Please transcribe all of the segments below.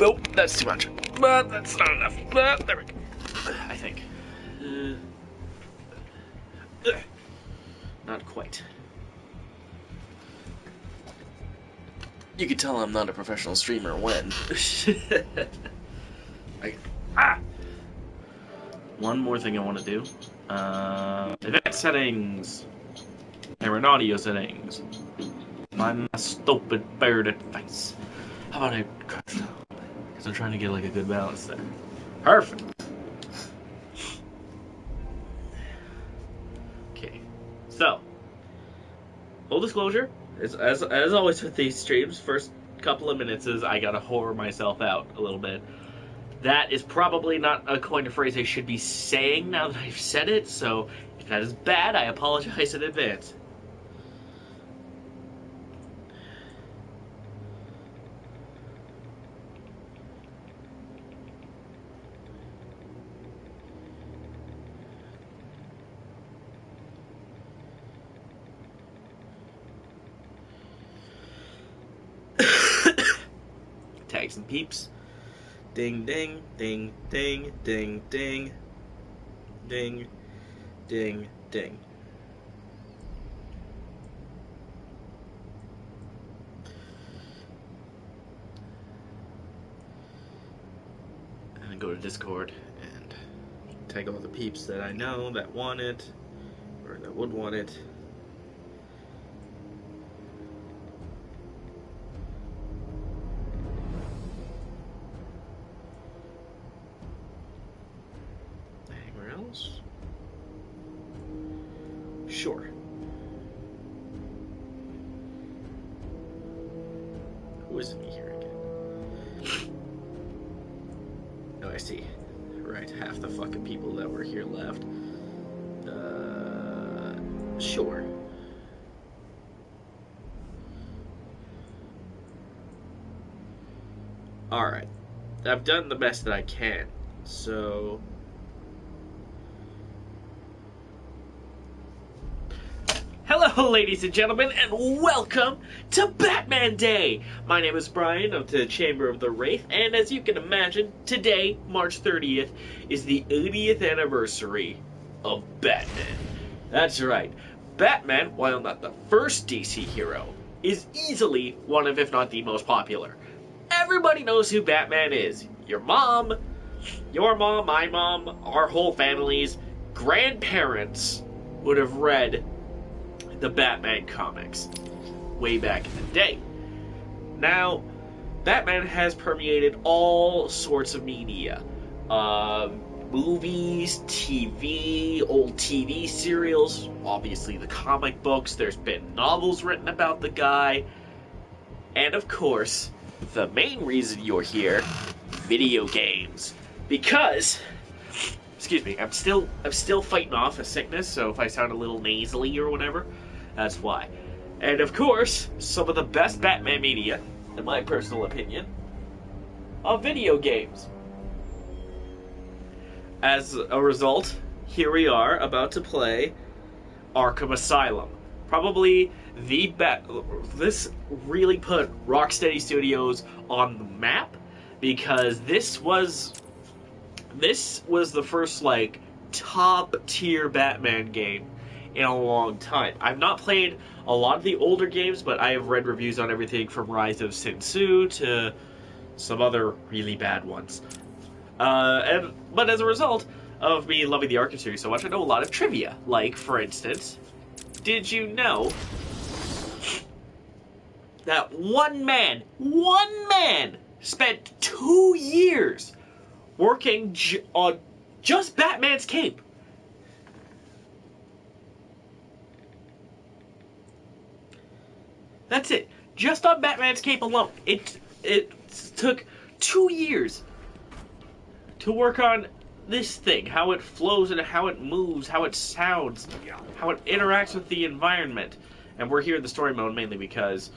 Nope, that's too much. But that's not enough. But there we go. I think. Not quite. You can tell I'm not a professional streamer when. One more thing I want to do. Event settings. Camera and audio settings. My stupid bird advice. How about I crouch down? Because I'm trying to get like a good balance there. Perfect. Okay. So, full disclosure, as always with these streams, first couple of minutes is I gotta whore myself out a little bit. That is probably not a coined a phrase I should be saying now that I've said it, so if that is bad, I apologize in advance. Tags and peeps. Ding, ding, ding, ding, ding, ding, ding, ding, ding. And then go to Discord and tag all the peeps that I know that want it, or that would want it. Sure. Who is me here again? Oh, I see. Right, half the fucking people that were here left. Sure. Alright. I've done the best that I can, so... Hello, ladies and gentlemen, and welcome to Batman Day! My name is Brian of the Chamber of the Wraith, and as you can imagine, today, March 30th, is the 80th anniversary of Batman. That's right. Batman, while not the first DC hero, is easily one of, if not the most popular. Everybody knows who Batman is. Your mom, my mom, our whole family's grandparents would have read the Batman comics way back in the day. Now, Batman has permeated all sorts of media. Movies, TV, old TV serials, obviously the comic books, there's been novels written about the guy, and of course, the main reason you're here, video games. Because, excuse me, I'm still fighting off a sickness, so if I sound a little nasally or whatever, that's why. And of course, some of the best Batman media, in my personal opinion, are video games. As a result, here we are about to play Arkham Asylum. Probably this really put Rocksteady Studios on the map, because this was the first like top tier Batman game in a long time. I've not played a lot of the older games, but I have read reviews on everything from Rise of Sin Tzu to some other really bad ones. But as a result of me loving the Arkham series so much, I know a lot of trivia. Like, for instance, did you know that one man spent 2 years working on just Batman's cape? That's it. Just on Batman's cape alone. It took 2 years to work on this thing. How it flows and how it moves, how it sounds, how it interacts with the environment. And we're here in the story mode mainly because,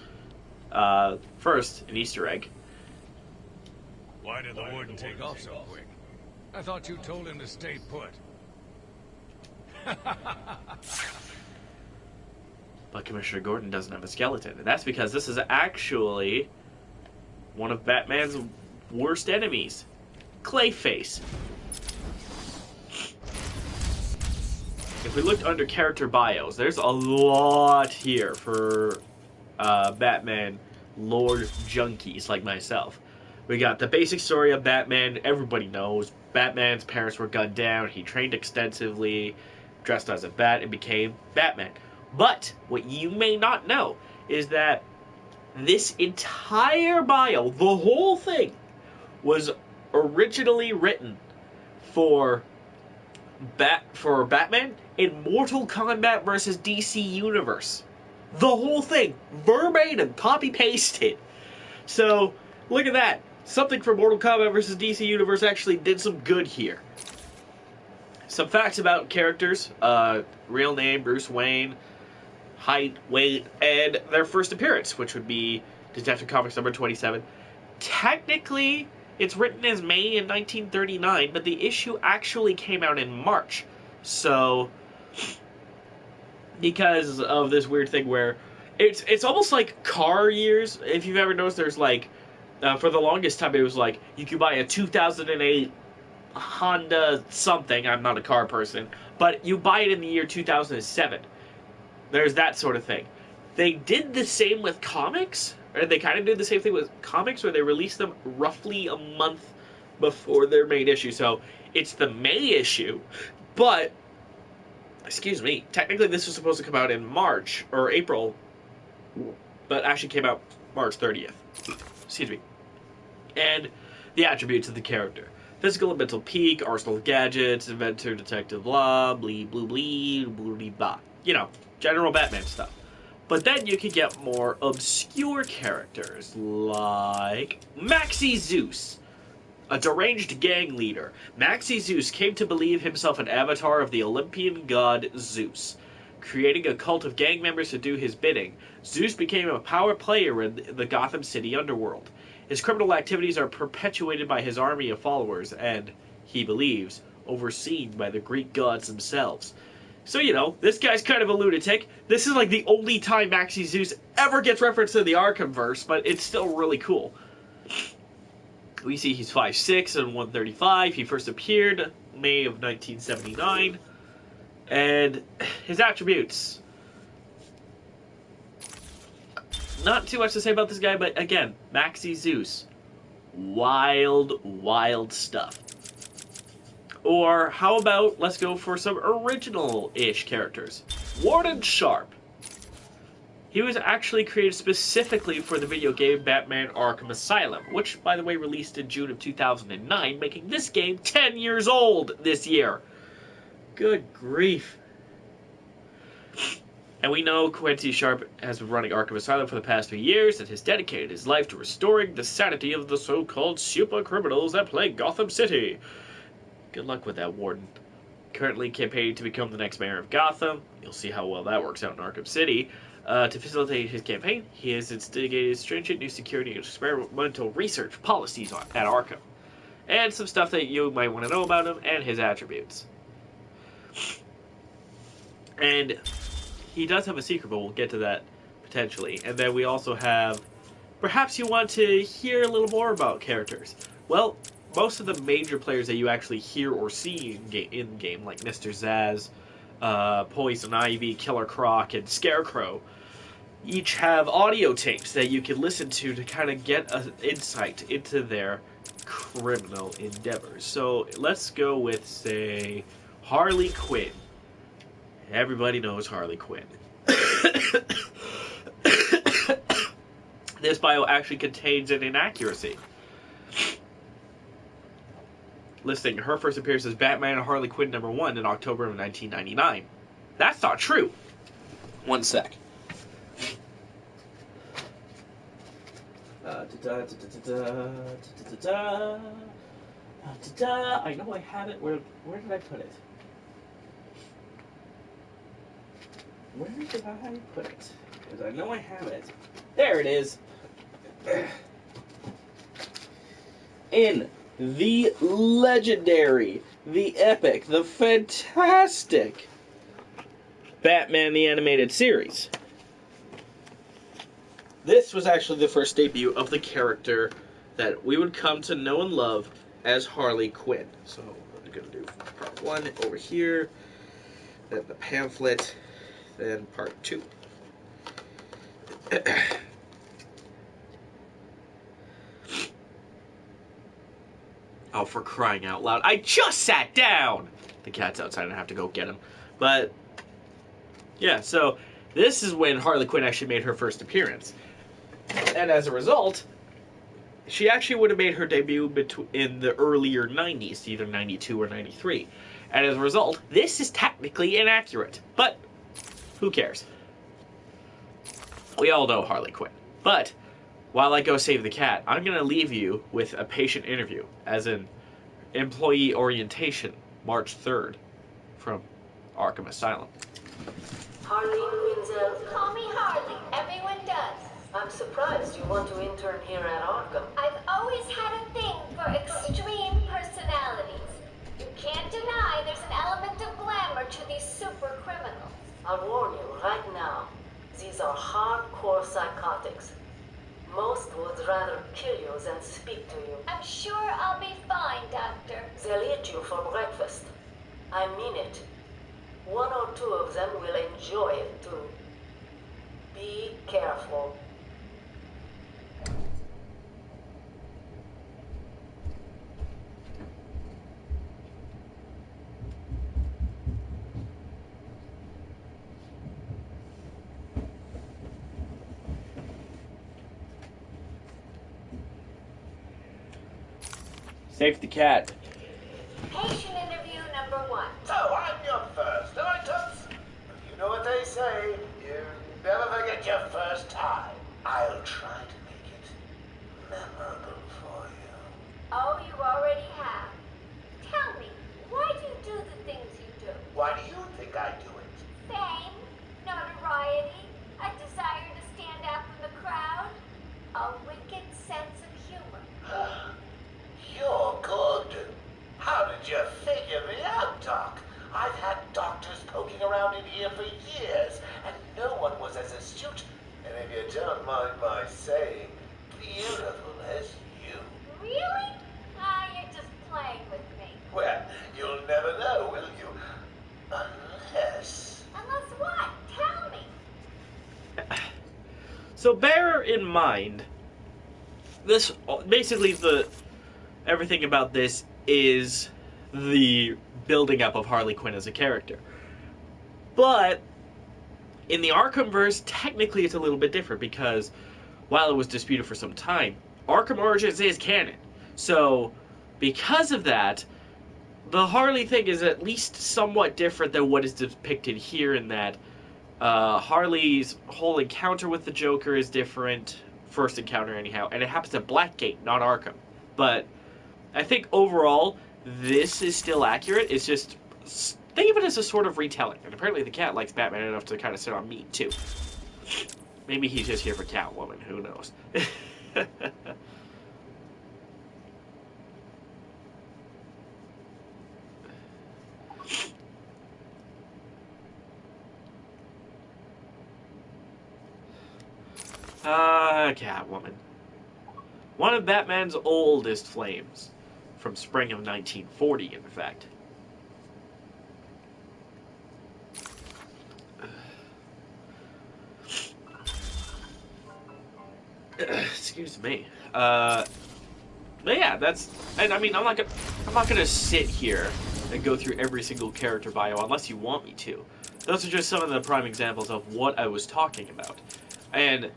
first, an Easter egg. Why did the warden take off so quick? I thought you told him to stay put. But Commissioner Gordon doesn't have a skeleton. And that's because this is actually one of Batman's Worst enemies. Clayface. If we looked under character bios, there's a lot here for Batman Lord junkies like myself. We got the basic story of Batman. Everybody knows Batman's parents were gunned down. He trained extensively, dressed as a bat, and became Batman. But what you may not know is that this entire bio, the whole thing, was originally written for Batman in Mortal Kombat vs. DC Universe. The whole thing, verbatim, copy-pasted. So, look at that. Something from Mortal Kombat vs. DC Universe actually did some good here. Some facts about characters. Real name, Bruce Wayne. Height, weight, and their first appearance, which would be Detective Comics number 27. Technically, it's written as May in 1939, but the issue actually came out in March. So, because of this weird thing where it's almost like car years. If you've ever noticed, there's like, for the longest time, it was like, you could buy a 2008 Honda something. I'm not a car person. But you buy it in the year 2007. There's that sort of thing. They did the same with comics, or they kind of did the same thing with comics, where they released them roughly a month before their main issue. So it's the May issue, but, excuse me, technically this was supposed to come out in March, or April, but actually came out March 30th. Excuse me. And the attributes of the character. Physical and mental peak, arsenal of gadgets, inventor, detective, blah, blee, blue, blee, blue, blee, blah. You know, general Batman stuff. But then you could get more obscure characters, like Maxi Zeus, a deranged gang leader. Maxi Zeus came to believe himself an avatar of the Olympian god Zeus. Creating a cult of gang members to do his bidding, Zeus became a power player in the Gotham City underworld. His criminal activities are perpetuated by his army of followers and, he believes, overseen by the Greek gods themselves. So, you know, this guy's kind of a lunatic. This is like the only time Maxi Zeus ever gets referenced in the Arkhamverse, but it's still really cool. We see he's 5'6" and 135. He first appeared May of 1979. And his attributes. Not too much to say about this guy, but again, Maxi Zeus. Wild, wild stuff. Or how about, let's go for some original-ish characters. Warden Sharp. He was actually created specifically for the video game Batman Arkham Asylum, which, by the way, released in June of 2009, making this game 10 years old this year. Good grief. And we know Quincy Sharp has been running Arkham Asylum for the past 3 years and has dedicated his life to restoring the sanity of the so-called super criminals that plague Gotham City. Good luck with that, Warden. Currently campaigning to become the next mayor of Gotham. You'll see how well that works out in Arkham City. To facilitate his campaign, he has instigated stringent new security and experimental research policies at Arkham. And some stuff that you might want to know about him and his attributes. And he does have a secret, but we'll get to that potentially. And then we also have, perhaps you want to hear a little more about characters. Well, most of the major players that you actually hear or see in-game, like Mr. Zaz, Poison Ivy, Killer Croc, and Scarecrow, each have audio tapes that you can listen to kind of get an insight into their criminal endeavors. So let's go with, say, Harley Quinn. Everybody knows Harley Quinn. This bio actually contains an inaccuracy. Listing her first appearance as Batman and Harley Quinn #1 in October of 1999. That's not true. One sec. I know I have it. Where did I put it? Where did I put it? Because I know I have it. There it is. In the legendary, the epic, the fantastic Batman the Animated Series. This was actually the first debut of the character that we would come to know and love as Harley Quinn. So I'm going to do part 1 over here, then the pamphlet, then part 2. Oh, for crying out loud. I just sat down! The cat's outside and I have to go get him. But, yeah, so this is when Harley Quinn actually made her first appearance. And as a result, she actually would have made her debut in the earlier 90s, either 92 or 93. And as a result, this is technically inaccurate. But, who cares? We all know Harley Quinn. But, while I go save the cat, I'm going to leave you with a patient interview, as in employee orientation, March 3rd, from Arkham Asylum. Harley Quinzel. Call me Harley. Everyone does. I'm surprised you want to intern here at Arkham. I've always had a thing for extreme personalities. You can't deny there's an element of glamour to these super criminals. I'll warn you right now, these are hardcore psychotics. Most would rather kill you than speak to you. I'm sure I'll be fine, Doctor. They'll eat you for breakfast. I mean it. 1 or 2 of them will enjoy it too. Be careful. Save the cat. Patient interview number 1. So, I'm your first, am I, Toots? You know what they say, you never forget your first time. I'll try to make it memorable for you. Oh, you already have. Tell me, why do you do the things you do? Why do you think I do it? Fame, notoriety, a desire to stand out from the crowd, a wicked sense of humor. You're good. How did you figure me out, Doc? I've had doctors poking around in here for years, and no one was as astute, and if you don't mind my saying, beautiful as you. Really? Ah, you're just playing with me. Well, you'll never know, will you? Unless... Unless what? Tell me. So bear in mind, this basically everything about this is the building up of Harley Quinn as a character. But in the Arkhamverse, technically it's a little bit different because while it was disputed for some time, Arkham Origins is canon. So because of that, the Harley thing is at least somewhat different than what is depicted here, in that Harley's whole encounter with the Joker is different, first encounter anyhow, and it happens at Blackgate, not Arkham. But I think overall, this is still accurate. It's just, think of it as a sort of retelling. And apparently the cat likes Batman enough to kind of sit on meat, too. Maybe he's just here for Catwoman. Who knows? Catwoman. One of Batman's oldest flames. From spring of 1940, in fact. Excuse me. But yeah, and I mean, I'm not gonna sit here and go through every single character bio unless you want me to. Those are just some of the prime examples of what I was talking about. And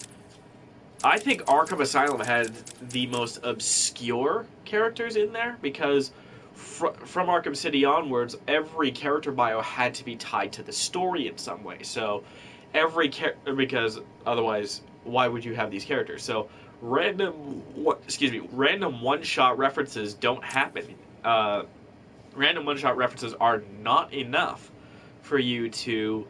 I think Arkham Asylum had the most obscure characters in there, because from Arkham City onwards, every character bio had to be tied to the story in some way. So because otherwise, why would you have these characters? So random one-shot references don't happen. Random one-shot references are not enough for you to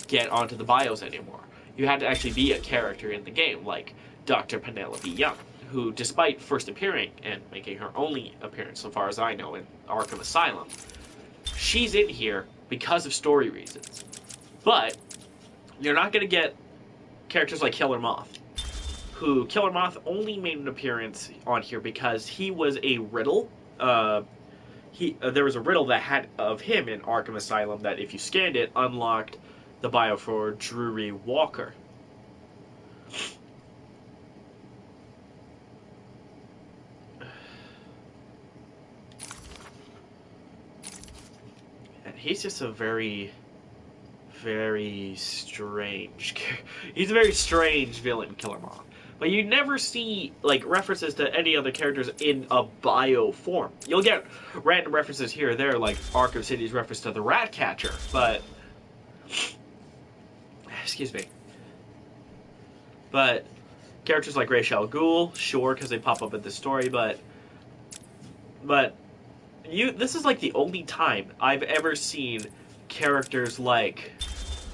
get onto the bios anymore. You had to actually be a character in the game, like Dr. Penelope Young, who, despite first appearing and making her only appearance, so far as I know, in Arkham Asylum, she's in here because of story reasons. But you're not going to get characters like Killer Moth, who Killer Moth only made an appearance on here because he was a riddle. There was a riddle that had of him in Arkham Asylum that if you scanned it, unlocked the bio for Drury Walker. And he's just a very, very strange. He's a very strange villain, Killer Moth. But you never see like references to any other characters in a bio form. You'll get random references here or there, like Arkham City's reference to the Ratcatcher, but excuse me. But characters like Ra's al Ghul, sure, because they pop up in the story, but this is like the only time I've ever seen characters like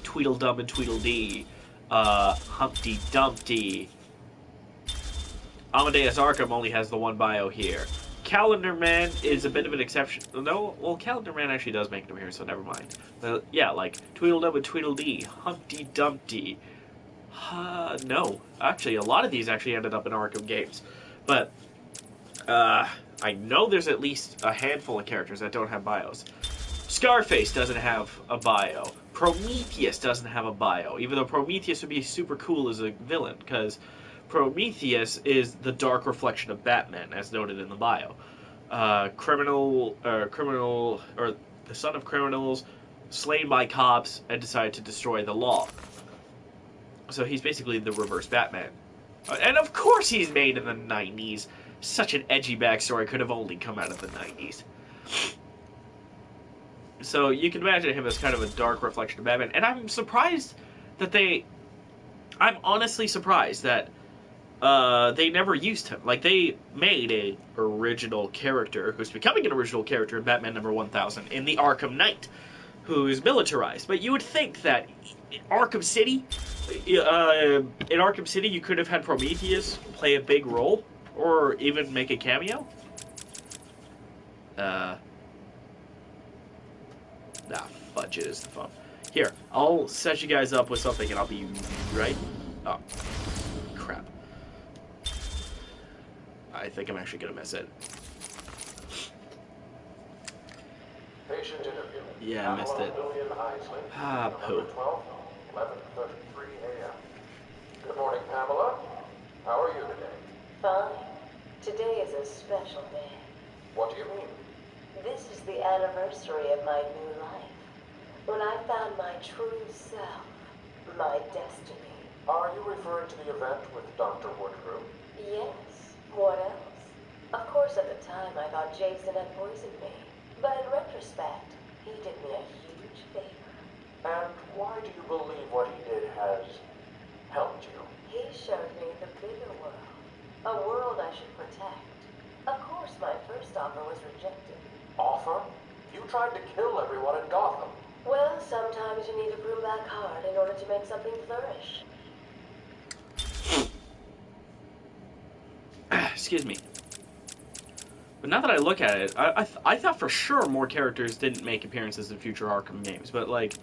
Tweedledum and Tweedledee, Humpty Dumpty. Amadeus Arkham only has the one bio here. Calendar Man is a bit of an exception. No, well, Calendar Man actually does make an appearance, so never mind. Yeah, like Tweedledum and Tweedledee, Humpty Dumpty. No, actually, a lot of these actually ended up in Arkham games. But, I know there's at least a handful of characters that don't have bios. Scarface doesn't have a bio. Prometheus doesn't have a bio, even though Prometheus would be super cool as a villain, because Prometheus is the dark reflection of Batman, as noted in the bio. Criminal, or the son of criminals, slain by cops, and decided to destroy the law. So he's basically the reverse Batman. And of course he's made in the 90s. Such an edgy backstory could have only come out of the 90s. So you can imagine him as kind of a dark reflection of Batman. And I'm surprised that I'm honestly surprised that they never used him. Like, they made a original character who's becoming an original character in Batman number 1000 in the Arkham Knight, who's militarized. But you would think that in Arkham City, you could have had Prometheus play a big role, or even make a cameo. Nah, fudge it is the phone. Here, I'll set you guys up with something and I'll be right. Oh, crap. I think I'm actually gonna miss it. Patient interview. Yeah, I missed it. Ah, poo. 11:33 a.m. Good morning, Pamela. How are you today? Fine. Today is a special day. What do you mean? This is the anniversary of my new life. When I found my true self, my destiny. Are you referring to the event with Dr. Woodrow? Yes. What else? Of course, at the time, I thought Jason had poisoned me. But in retrospect, he did me a huge favor. And why do you believe what he did has helped you? He showed me the bigger world. A world I should protect. Of course, my first offer was rejected. Offer? You tried to kill everyone in Gotham. Well, sometimes you need to prove back hard in order to make something flourish. Excuse me. But now that I look at it, I thought for sure more characters didn't make appearances in future Arkham games, but like,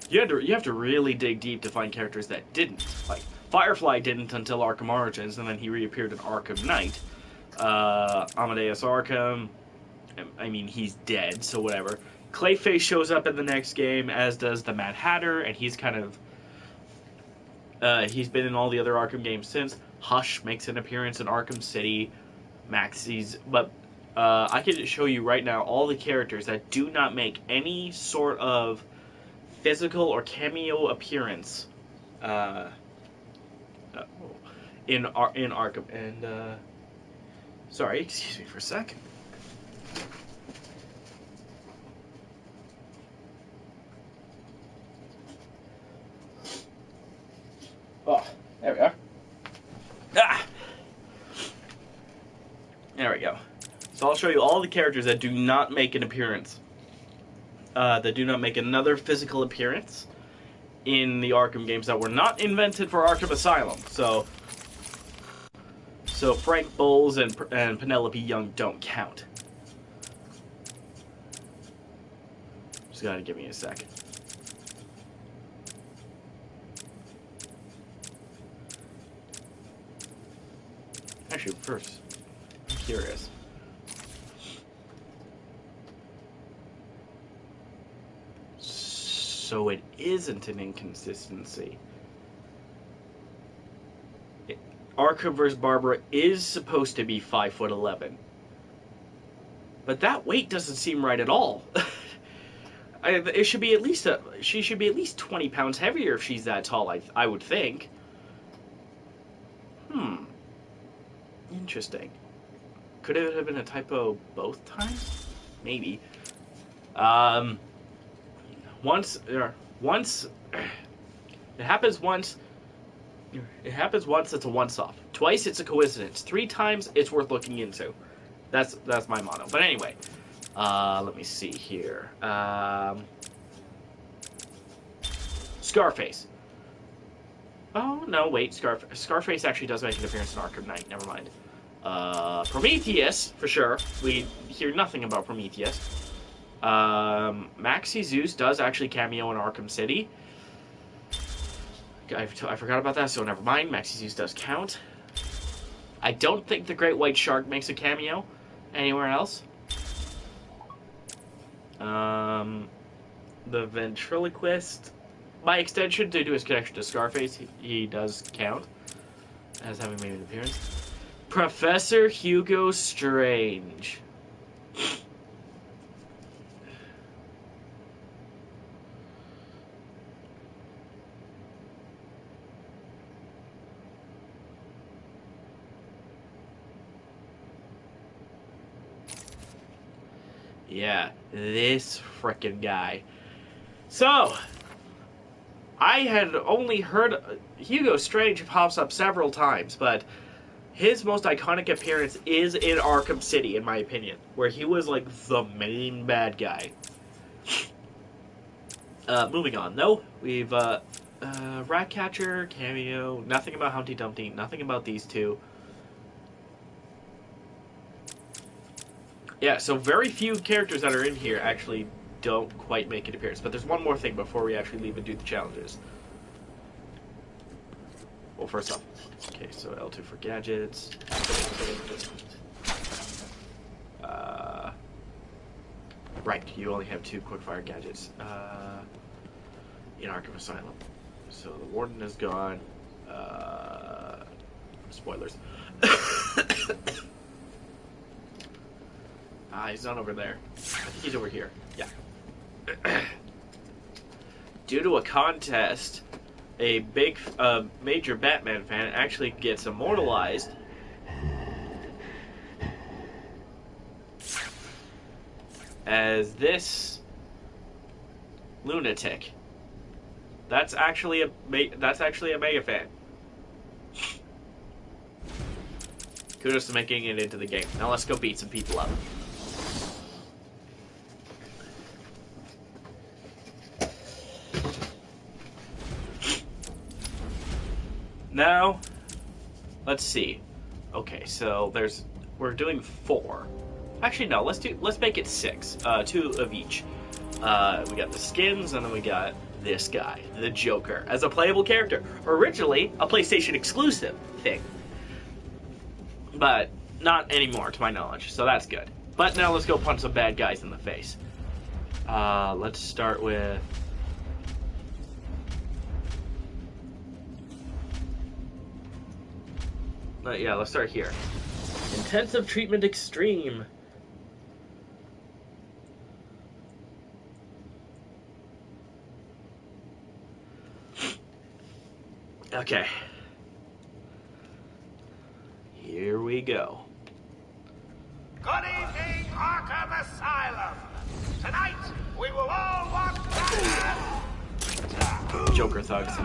you have to really dig deep to find characters that didn't. Like, Firefly didn't until Arkham Origins, and then he reappeared in Arkham Knight. Amadeus Arkham, I mean, he's dead, so whatever. Clayface shows up in the next game, as does the Mad Hatter, and he's kind of... he's been in all the other Arkham games since. Hush makes an appearance in Arkham City. Maxie's... But I can show you right now all the characters that do not make any sort of physical or cameo appearance in Arkham. And, sorry, excuse me for a second. Oh, there we are. Ah! There we go. So I'll show you all the characters that do not make an appearance. That do not make another physical appearance in the Arkham games that were not invented for Arkham Asylum. So Frank Bowles and Penelope Young don't count. Just gotta give me a second. issue first? I'm curious. So it isn't an inconsistency. Arkham vs. Barbara is supposed to be 5'11", but that weight doesn't seem right at all. It should be at least she should be at least 20 pounds heavier if she's that tall. I would think. Interesting. Could it have been a typo both times? Maybe. Once it happens once. It happens once, it's a once-off. Twice, it's a coincidence. 3 times, it's worth looking into. That's my motto. But anyway, let me see here. Scarface. Oh, no, wait. Scarface actually does make an appearance in Arkham Knight. Never mind. Prometheus, for sure. We hear nothing about Prometheus. Maxie Zeus does actually cameo in Arkham City. I forgot about that, so never mind. Maxie Zeus does count. I don't think the Great White Shark makes a cameo anywhere else. The Ventriloquist, by extension, due to his connection to Scarface, he does count as having made an appearance. Professor Hugo Strange. Yeah, this frickin' guy. So, I had only heard Hugo Strange pops up several times, but his most iconic appearance is in Arkham City, in my opinion, where he was like the main bad guy. Moving on, though, we've Ratcatcher, cameo, nothing about Humpty Dumpty, nothing about these two. Yeah, so very few characters that are in here actually don't quite make an appearance. But there's one more thing before we actually leave and do the challenges. Well, first off, okay, so L2 for gadgets. Right, you only have 2 quickfire gadgets in Arkham Asylum. So the Warden is gone. Spoilers. He's not over there. I think he's over here. Yeah. Due to a contest, a big, major Batman fan actually gets immortalized as this lunatic. That's actually a mega fan. Kudos to making it into the game. Now let's go beat some people up. Now, let's see. Okay, so we're doing 4. Actually, no, let's make it 6. 2 of each. We got the skins, and then we got this guy, the Joker, as a playable character. Originally, a PlayStation exclusive thing, but not anymore, to my knowledge. So that's good. But now let's go punch some bad guys in the face. Let's start with. Yeah, let's start here. Intensive Treatment Extreme. Okay. Here we go. Good evening, Arkham Asylum. Tonight, we will all walk Batman. Joker thugs.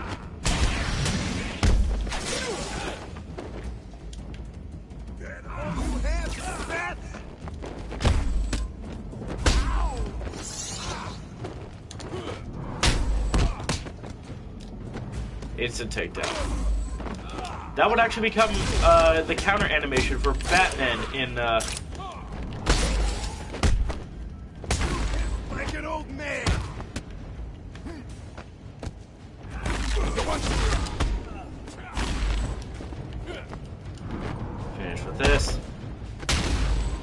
Instant takedown. That would actually become the counter animation for Batman in. Like an old man. Finish with this.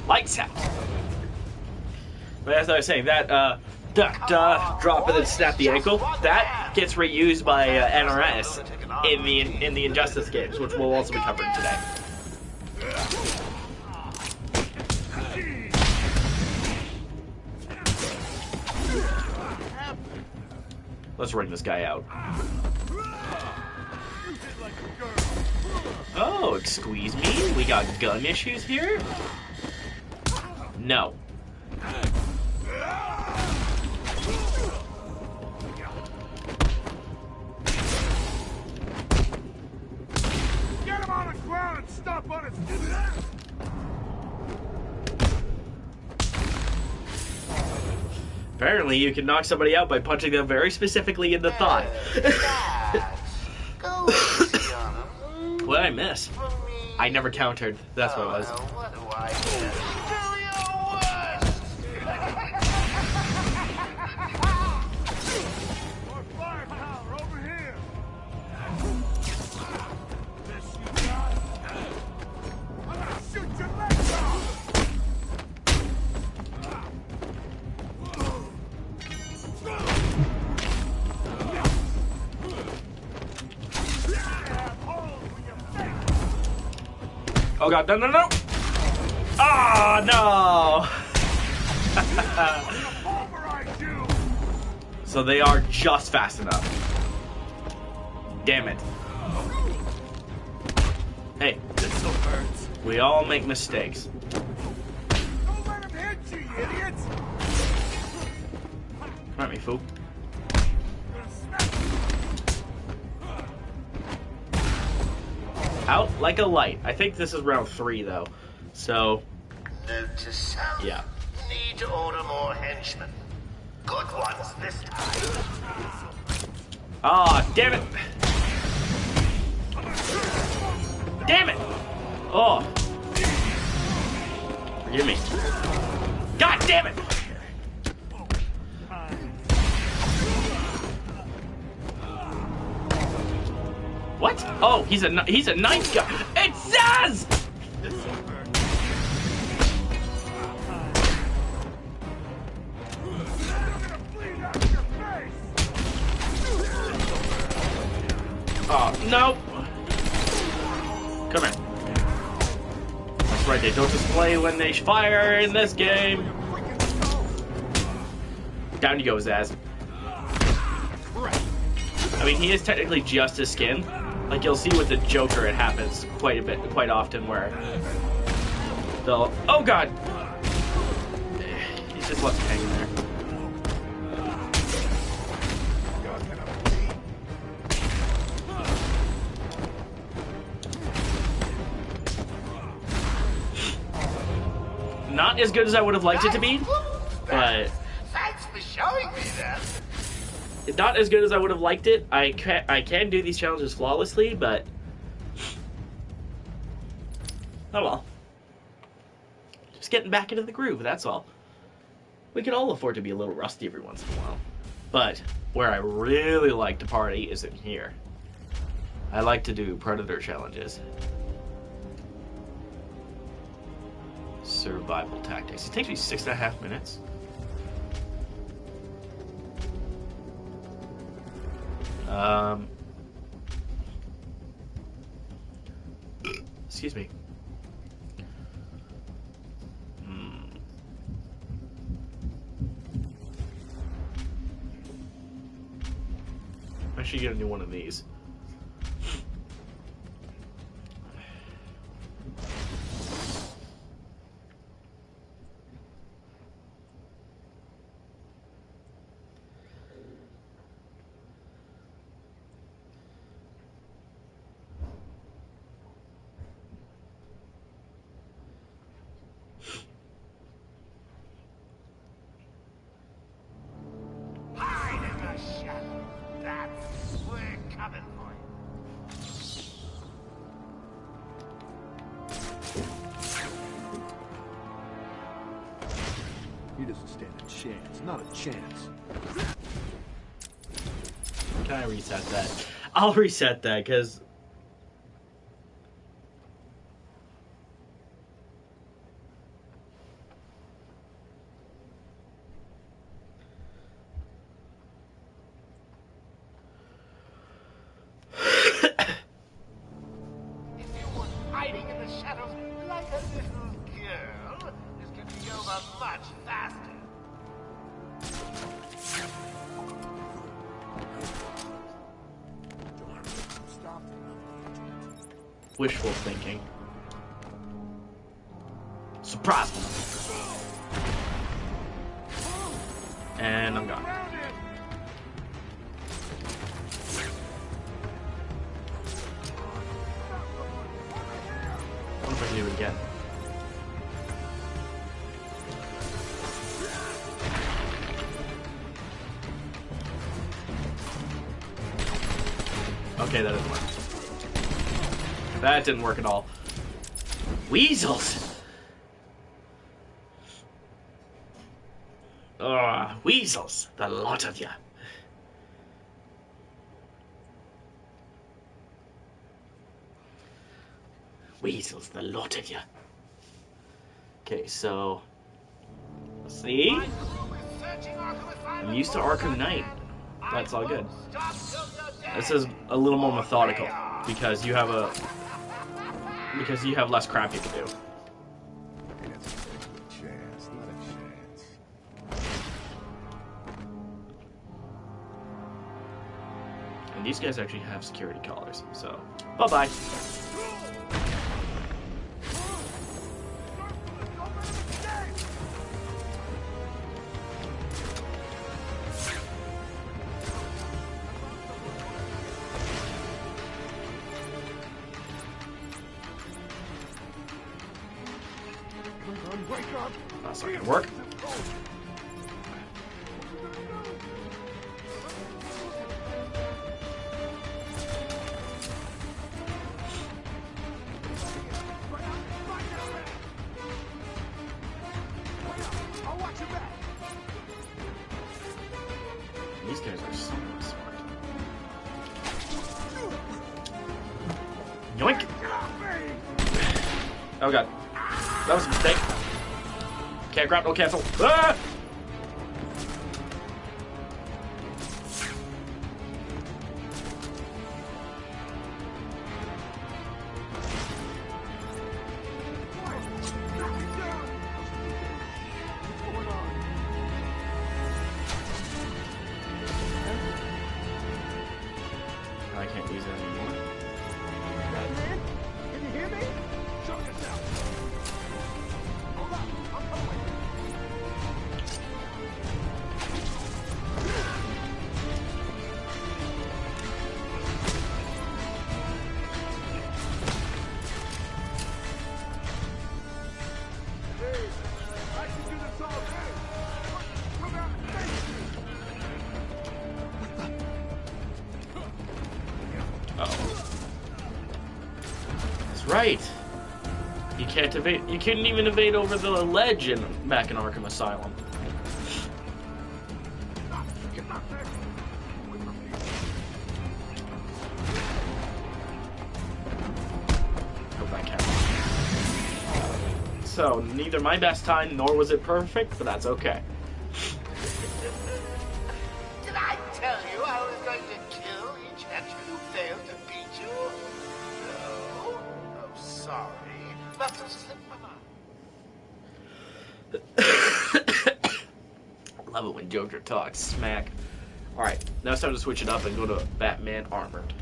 Lights out. But as I was saying, that drop and then snap the ankle, that gets reused by NRS in the Injustice games, which we'll also be covering today. Let's ring this guy out. Oh, excuse me? We got gun issues here? No. Get him on the ground and stop on his feet. Apparently, you can knock somebody out by punching them very specifically in the thigh. Go easy on him. What did I miss? I never countered. That's what it was. What do I get? Do your worst! More firepower over here. This you got. I'm gonna shoot your legs off. Oh god, no, no, no! Ah, no! Pulverize you. So they are just fast enough. Damn it. Hey, This still hurts. we all make mistakes. Don't let him hit you, idiots. Come at me, fool. Gonna smack you. Out like a light. I think this is round 3, though. So, Note to self. yeah. Need to order more henchmen. Good ones this time. Ah, damn it! Damn it! Oh. Forgive me. God damn it! What? Oh, he's a nice guy. It says! Oh, no. Come here. That's right, they don't display when they fire in this game. Down you go, Zaz. I mean, he is technically just his skin. Like, you'll see with the Joker, it happens quite often where they'll... Oh, God! He's just left hanging there. Not as good as I would have liked it to be, but... Thanks for showing me that. It's not as good as I would have liked it. I can do these challenges flawlessly, but... Oh well. Just getting back into the groove, that's all. We can all afford to be a little rusty every once in a while. But where I really like to party is in here. I like to do Predator challenges. Survival tactics. It takes me 6.5 minutes. Excuse me. I should get a new one of these. Hide in the shadow. That's we're coming for you. He doesn't stand a chance. Not a chance. Can I reset that? I'll reset that, because... wishful thinking. Surprise me. And I'm gone. I wonder if I can do it again. Okay, that didn't work. That didn't work at all. Weasels! Ugh, weasels, the lot of you. Weasels, the lot of you. Okay, so... See? I'm used to Arkham Knight. That's all good. This is a little more methodical because you have less crap you can do. Chance, not a chance. And these guys actually have security collars, so bye-bye. That's not gonna work. These guys are so smart. Yoink! Oh god. That was a mistake. Can't grab, no cancel. Ah! I can't use it anymore. Batman? Can you hear me? Show yourself. Hold up, I'm coming. Hey, I can do this all day. Come out and face me. Uh-oh. That's right. You can't evade. You couldn't even evade over the ledge back in Arkham Asylum. Hope that counts. So neither my best time nor was it perfect, but that's okay. Did I tell you I was going to kill each henchman who failed to beat you? No? Oh, sorry. Must have slipped my mind. Love it when Joker talks smack. Alright, now it's time to switch it up and go to Batman Armored.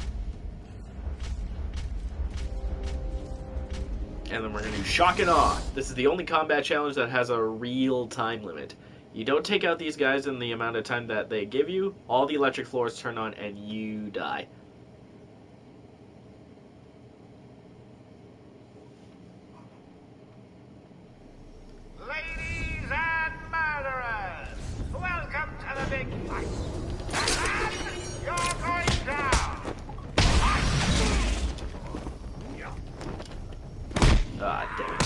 And then we're going to do Shock and Awe. This is the only combat challenge that has a real time limit. You don't take out these guys in the amount of time that they give you, all the electric floors turn on and you die. Ladies and murderers, welcome to the big fight. And you're going down. Ah, damn it.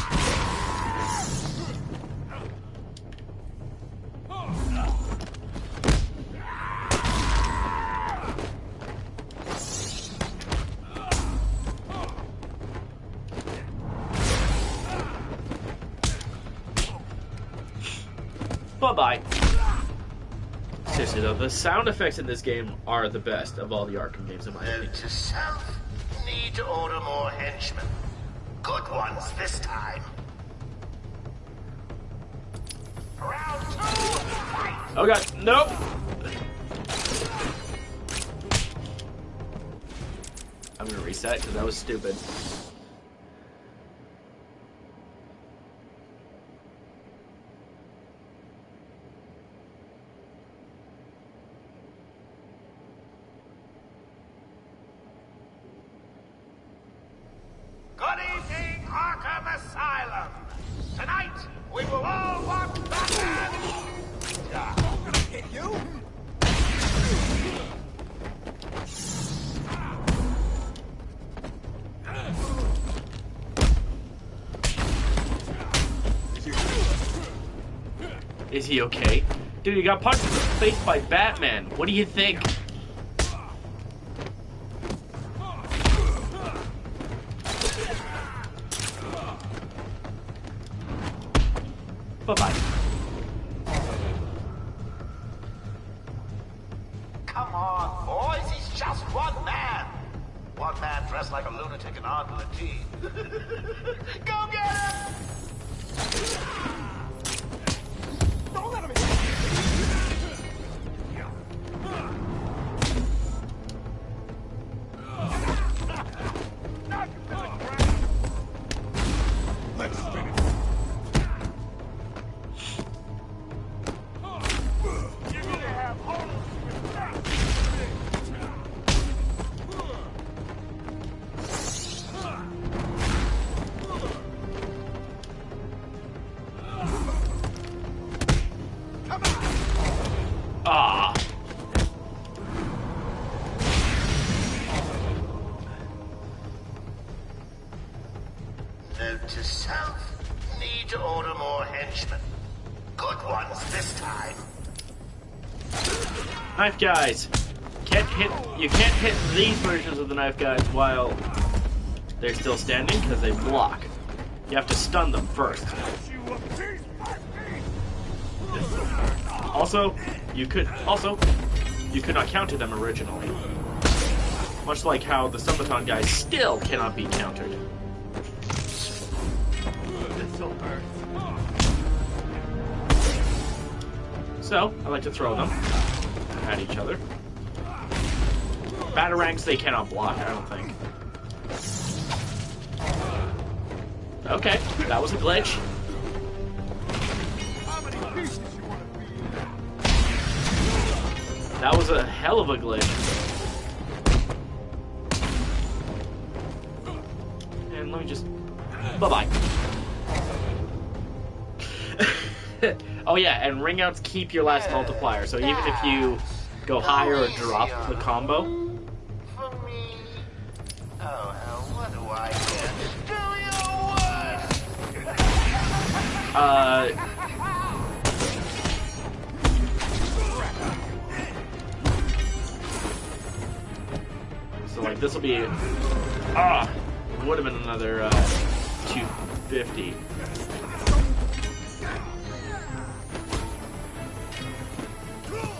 Bye-bye. Seriously though, the sound effects in this game are the best of all the Arkham games in my opinion. Note to self, need to order more henchmen. Good ones this time. Round 2, fight! Oh god, nope! I'm gonna reset because that was stupid. Asylum. Tonight, we will all watch Batman. I'm gonna hit you. Is he okay? Dude, he got punched in the face by Batman. What do you think? Bye-bye. Come on, boys. He's just one man. One man dressed like a lunatic and armed with a T. Go get him! Don't let him Let's finish. You're gonna have holes with that. Ah. Note to self. Need to order more henchmen. Good ones this time. Knife guys. You can't hit these versions of the knife guys while they're still standing because they block. You have to stun them first. Also, you could not counter them originally. Much like how the subathon guys still cannot be countered. So, I like to throw them at each other. Batarangs they cannot block, I don't think. Okay, that was a glitch. That was a hell of a glitch. And let me just... Bye-bye. Oh yeah, and ring outs keep your last multiplier, so even if you go higher or drop the combo... For me. Oh, hell, what do I get? Do your worst. So like this will be... would have been another 250.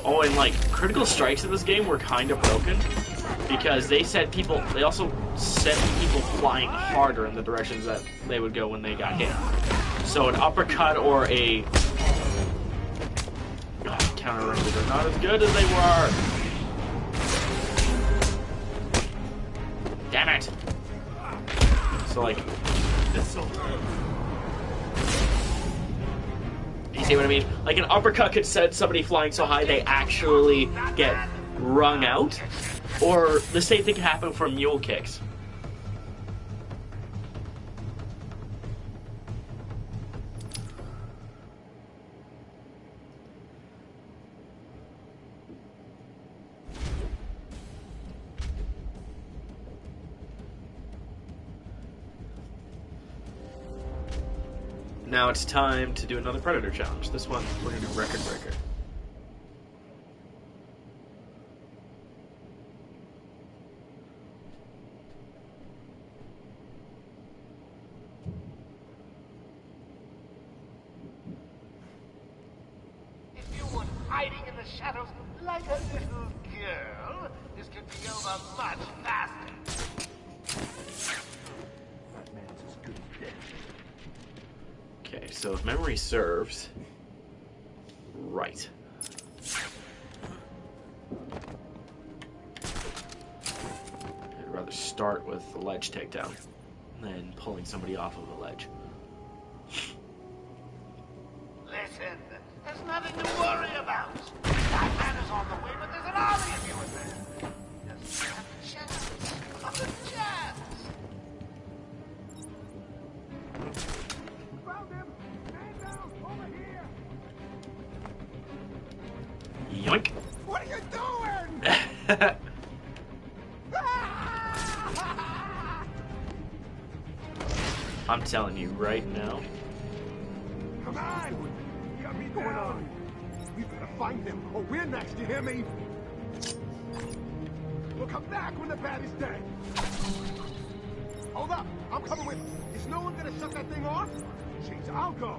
Oh, and like critical strikes in this game were kind of broken because they also sent people flying harder in the directions that they would go when they got hit. So an uppercut or a counter ranges are not as good as they were. Damn it! So like this. You see what I mean? Like an uppercut could send somebody flying so high they actually get wrung out. Or the same thing can happen for mule kicks. Now it's time to do another Predator challenge. This one, we're going to do Record Breaker. If you were hiding in the shadows like a little girl, this could be over much faster. Batman's as good as dead. Okay, so if memory serves, right. I'd rather start with the ledge takedown than pulling somebody off of the ledge. Listen, there's nothing to worry about. Batman is on the way, but there's an army of you in there. Just have a chance. Have a chance. Yoink. What are you doing? I'm telling you right now. Come on! You got me going on. We gotta find them, or we're next, you hear me? We'll come back when the bat is dead. Hold up, I'm coming with you. Is no one gonna shut that thing off? Jeez, I'll go.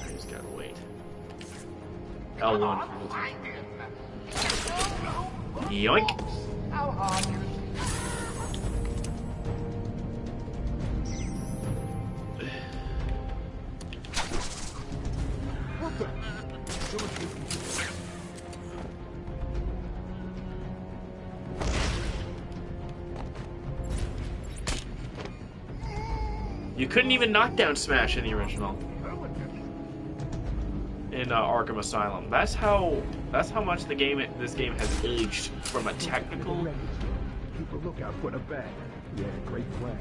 I just gotta wait. L1. Yoink. How hard can What the? You couldn't even knock down Smash in the original. In Arkham Asylum. That's how much this game has aged from a technical. Keep a lookout for the bag. Yeah, great plan.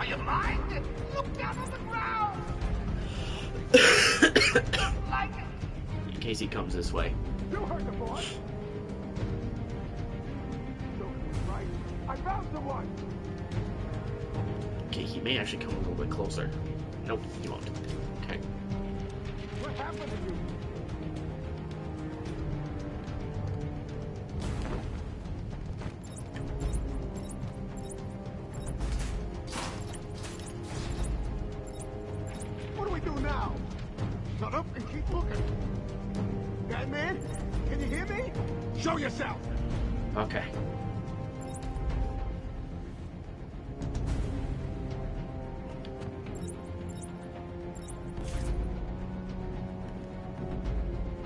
Are you blind? Look down on the ground! Like it. In case he comes this way. You heard the boy. No, right. I found someone. Okay, he may actually come a little bit closer. Nope, he won't. Okay. What happened to you? What do we do now? Shut up and keep looking. Batman, can you hear me? Show yourself. Okay.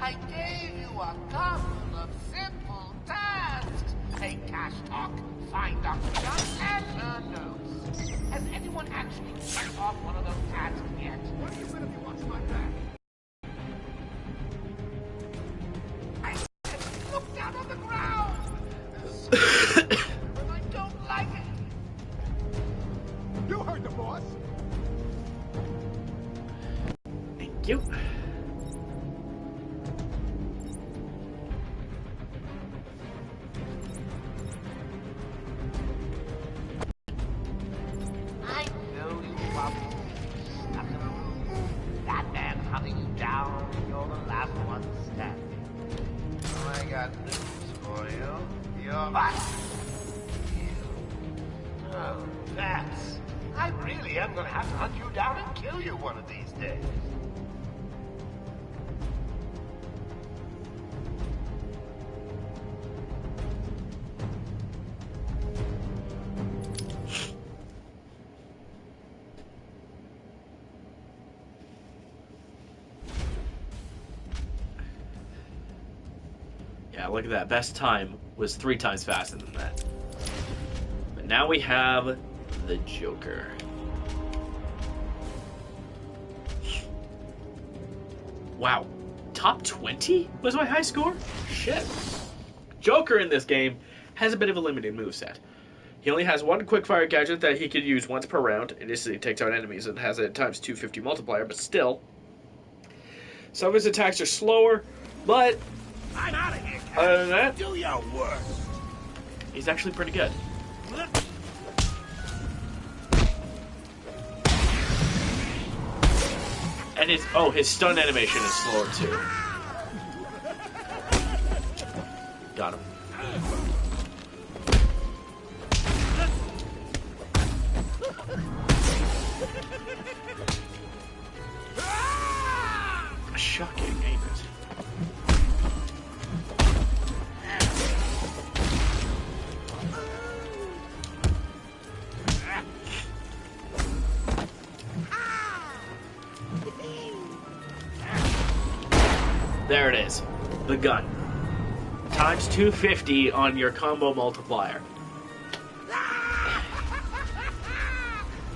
I gave you a couple of simple tasks. Take cash talk, find Dr. John, and learn notes. Has anyone actually checked off one of those tasks yet? What are you gonna be watching my back? I said, look down on the ground! And I don't like it. You heard the boss. Thank you. I know you probably stuck in a room. That man hunting you down, and you're the last one standing. Well, I got news for you. You're back. You. Oh, Bats. I really am gonna have to hunt you down and kill you one of these days. Yeah, look at that. Best time was 3 times faster than that. But now we have the Joker. Wow. Top 20 was my high score? Shit. Joker in this game has a bit of a limited moveset. He only has one quick-fire gadget that he could use once per round. It instantly takes out enemies and has a times 250 multiplier, but still. Some of his attacks are slower, but I'm out of here, other than that, Do your worst. he's actually pretty good. And his stun animation is slower too. Got him. Shocking, ain't it? There it is. The gun. Times 250 on your combo multiplier.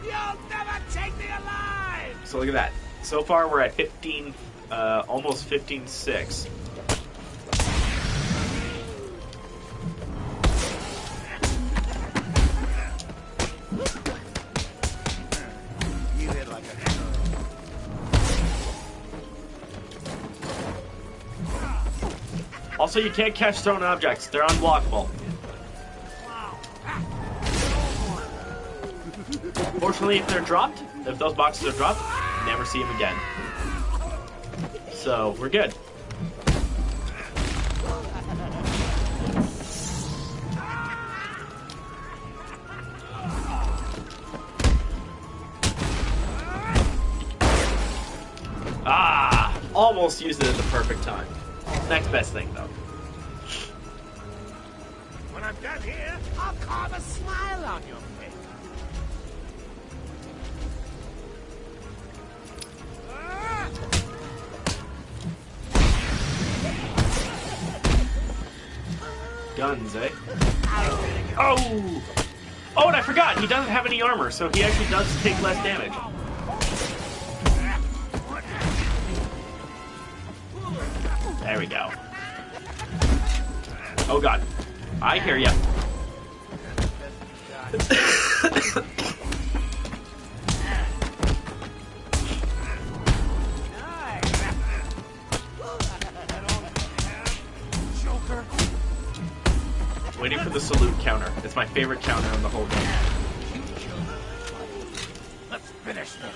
You'll never take me alive. So look at that. So far we're at 15, almost 15.6. You hit like a hammer. Also, you can't catch thrown objects. They're unblockable. Fortunately, if they're dropped, if those boxes are dropped, never see them again. So, we're good. Ah! Almost used it at the perfect time. Next best thing, though. When I'm done here, I'll carve a smile on your face. Guns, eh? Oh! Oh, and I forgot, he doesn't have any armor, so he actually does take less damage. There we go. Oh god. I hear ya. Waiting for the salute counter. It's my favorite counter in the whole game. Let's finish this.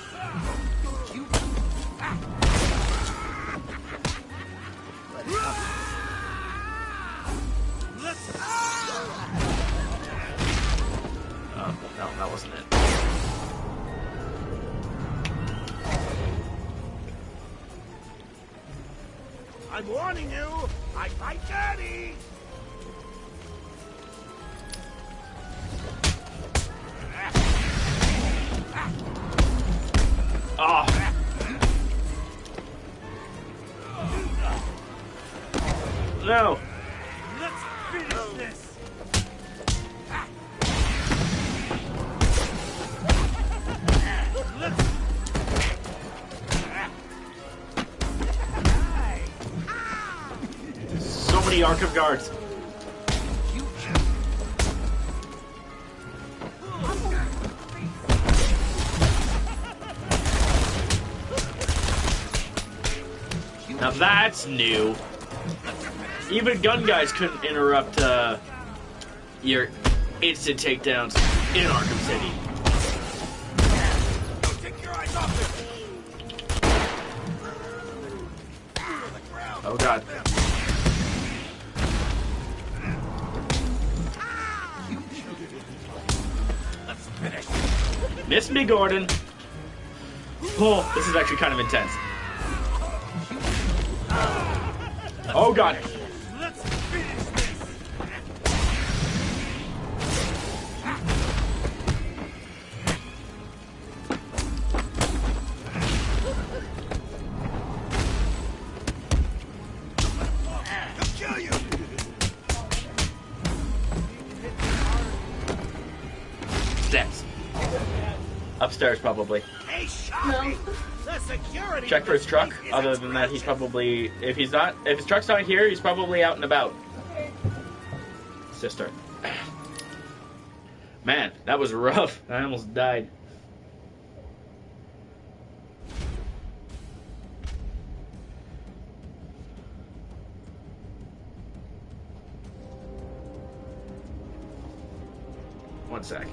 Oh, no, that wasn't it. I'm warning you, I fight dirty. Oh. No. Let's finish this. So many Arkham guards. Now that's new. Even gun guys couldn't interrupt your instant takedowns in Arkham City. Don't take your eyes off it. Oh god. Let's finish. Miss me, Gordon. Oh, this is actually kind of intense. Oh god. Let's finish this. They'll kill you. Steps. Upstairs, probably. Hey, Shotty. The security. Check for his truck. Other than that, he's probably... If his truck's not here, he's probably out and about. Sister. Man, that was rough. I almost died. One sec.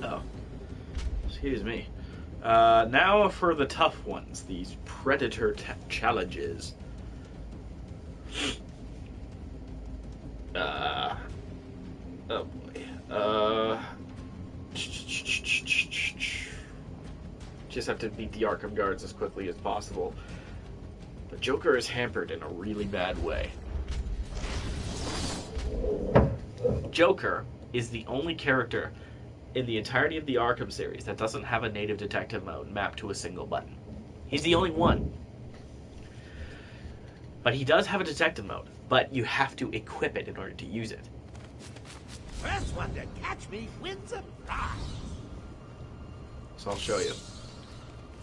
Oh. Excuse me. Now for the tough ones, these predator challenges. Oh boy. Just have to beat the Arkham guards as quickly as possible. The Joker is hampered in a really bad way. Joker is the only character in the entirety of the Arkham series that doesn't have a native detective mode mapped to a single button. He's the only one. But he does have a detective mode, but you have to equip it in order to use it. First one to catch me wins a prize. So I'll show you.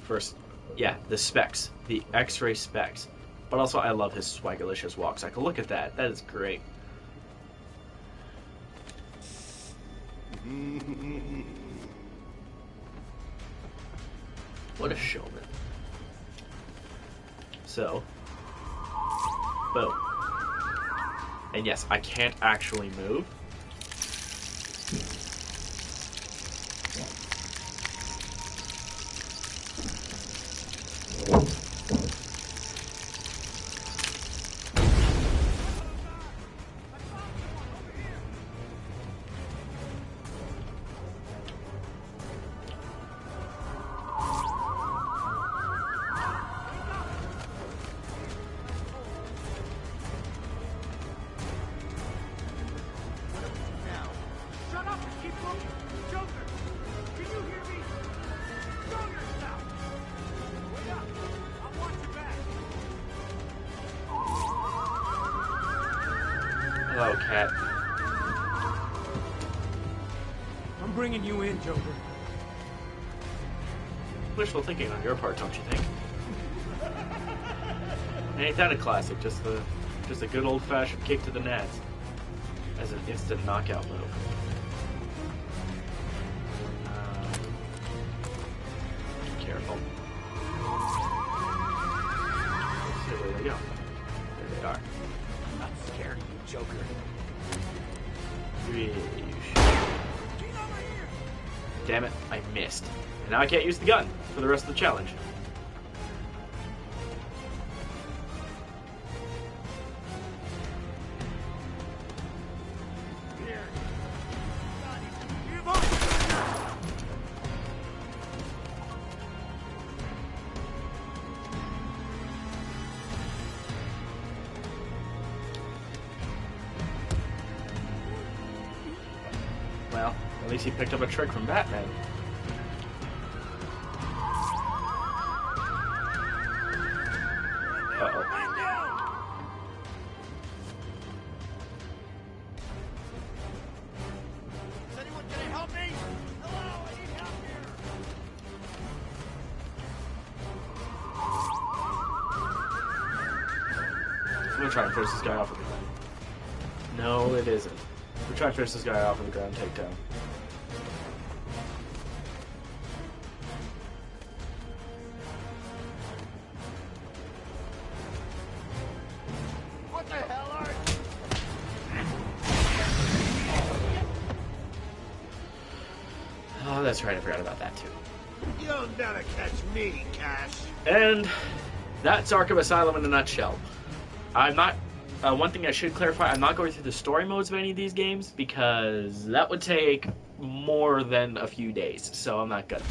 First, yeah, the specs. The X-ray specs. But also, I love his swagalicious walks. I can look at that. That is great. What a showman. So, boom. And yes, I can't actually move. Shut up and keep looking! Joker! Can you hear me? Show yourself! Wait up! I'll watch your back! Hello, cat. I'm bringing you in, Joker. Wishful thinking on your part, don't you think? Ain't that a classic? Just a good old-fashioned kick to the nads as an instant knockout move. Careful. Let's see where they go. There they are. I'm not scared of you, Joker. Really, you should. Damn it, I missed. And now I can't use the gun for the rest of the challenge. Well, at least he picked up a trick from Batman. Uh-oh. Is anyone gonna help me? Hello, I need help here! I'm gonna try and finish this guy off with the ground. No, it isn't. We're trying to finish this guy off with the ground takedown. What the hell are you? Oh, that's right, I forgot about that too. You'll never catch me, Cash. And that's Arkham Asylum in a nutshell. I'm not... one thing I should clarify, I'm not going through the story modes of any of these games because that would take more than a few days, so I'm not gonna.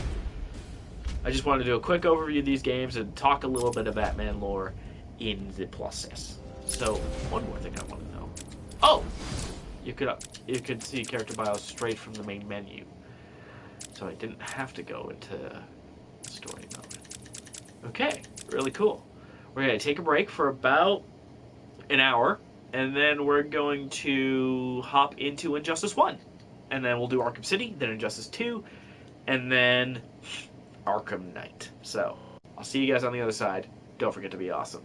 I just wanted to do a quick overview of these games and talk a little bit of Batman lore in the process. So, one more thing I want to know. Oh! You could see character bios straight from the main menu. So I didn't have to go into story mode. Okay, really cool. We're going to take a break for about an hour, and then we're going to hop into Injustice 1. And then we'll do Arkham City, then Injustice 2, and then Arkham Knight. So, I'll see you guys on the other side. Don't forget to be awesome.